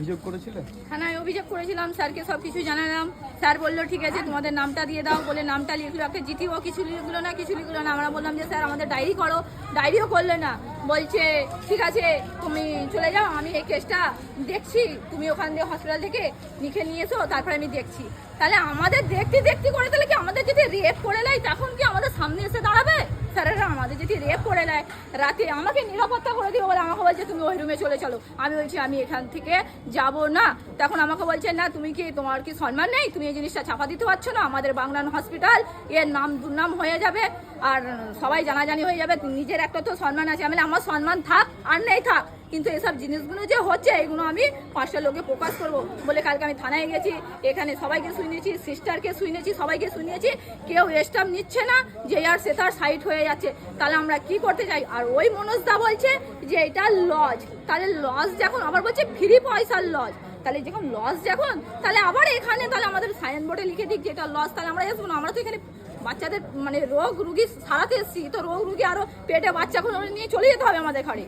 অভিযোগ করেছিলেন? থানায় অভিযোগ করেছিলাম, স্যারকে সব কিছু জানালাম। স্যার বললো ঠিক আছে তোমাদের নামটা দিয়ে দাও, বলে নামটা লিখলো, একটা জিটিও কিছু লিখলো না। আমরা বললাম যে স্যার আমাদের ডায়েরি করো, ডায়েরিও করলে না। বলছে ঠিক আছে তুমি চলে যাও, আমি এই কেসটা দেখছি, তুমি ওখান থেকে হসপিটাল থেকে লিখে নিয়ে এসো, তারপরে আমি দেখছি। তাহলে আমাদের দেখতে করে তাহলে কি আমাদের যদি রেপ করে নেয় তখন কি আমাদের সামনে এসে দাঁড়াবে? স্যারেরা আমাদের যদি রেপ করে নেয় রাতে, আমাকে নিরাপত্তা করে দিও বলে আমাকে বলছে তুমি ওই রুমে চলে চলো। আমি বলছি আমি এখান থেকে যাব না। তখন আমাকে বলছে না তুমি কি, তোমার কি সম্মান নেই, তুমি এই জিনিসটা চাপা দিতে পারছো না, আমাদের বাংলান হসপিটাল এর নাম দুর্নাম হয়ে যাবে আর সবাই জানাজানি হয়ে যাবে, নিজের একটা তো সম্মান আছে। আমি আমার সম্মান থাক আর নেই থাক, কিন্তু এসব জিনিসগুলো যে হচ্ছে এগুলো আমি 5টা লোকে প্রকাশ করবো বলে কালকে আমি থানায় গেছি। এখানে সবাইকে শুনিয়েছি, সিস্টারকে শুনিয়েছি, সবাইকে শুনিয়েছি, কেউ স্টাম্প নিচ্ছে না, যে আর সে তার সাইড হয়ে যাচ্ছে। তাহলে আমরা কি করতে চাই? আর ওই মনোজদা বলছে যে এটা লজ, তাহলে লজ যখন আবার বলছে ফ্রি পয়সার লজ, তাহলে যখন লজ যখন তাহলে আবার এখানে তাহলে আমাদের সাইনবোর্ডে লিখে দিক যে এটা লজ, তাহলে আমরা আসবো না। আমরা তো এখানে বাচ্চাদের মানে রোগ রুগী সারাতে এসেছি, তো রোগ রুগী আরো পেটে বাচ্চা নিয়ে চলে যেতে হবে আমাদের ঘরে।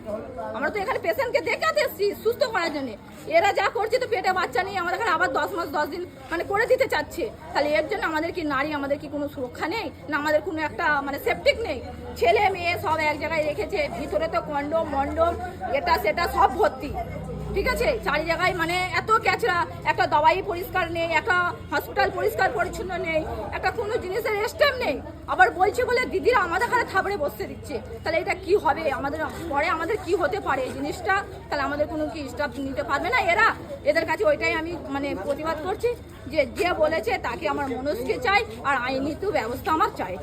আমরা তো এখানে পেশেন্টকে দেখাতে এসেছি সুস্থ করার জন্য। এরা যা করছে তো পেটে বাচ্চা নিয়ে আমাদের এখানে আবার 10 মাস 10 দিন মানে করে দিতে চাচ্ছে। তাহলে এর জন্য আমাদের কি নারী, আমাদের কি কোনো সুরক্ষা নেই না, আমাদের কোনো একটা মানে সেফটিক নেই? ছেলে মেয়ে সব এক জায়গায় রেখেছে, ভিতরে তো কন্ডম মন্ডম এটা সেটা সব ভর্তি, ঠিক আছে? চারি জায়গায় মানে এত ক্যাচরা, একটা দবাই পরিষ্কার নেই, একটা হসপিটাল পরিষ্কার পরিচ্ছন্ন নেই, একটা কোনো জিনিসের স্টেপ নেই। আবার বলছে বলে দিদিরা আমাদের ঘরে থাবড়ে বসতে দিচ্ছে। তাহলে এটা কি হবে আমাদের পরে, আমাদের কি হতে পারে এই জিনিসটা? তাহলে আমাদের কোনো কি স্টাফ নিতে পারবে না এরা? এদের কাছে ওইটাই আমি মানে প্রতিবাদ করছি যে যে বলেছে তাকে আমার মনস্কে চাই আর আইনি তো ব্যবস্থা আমার চাই।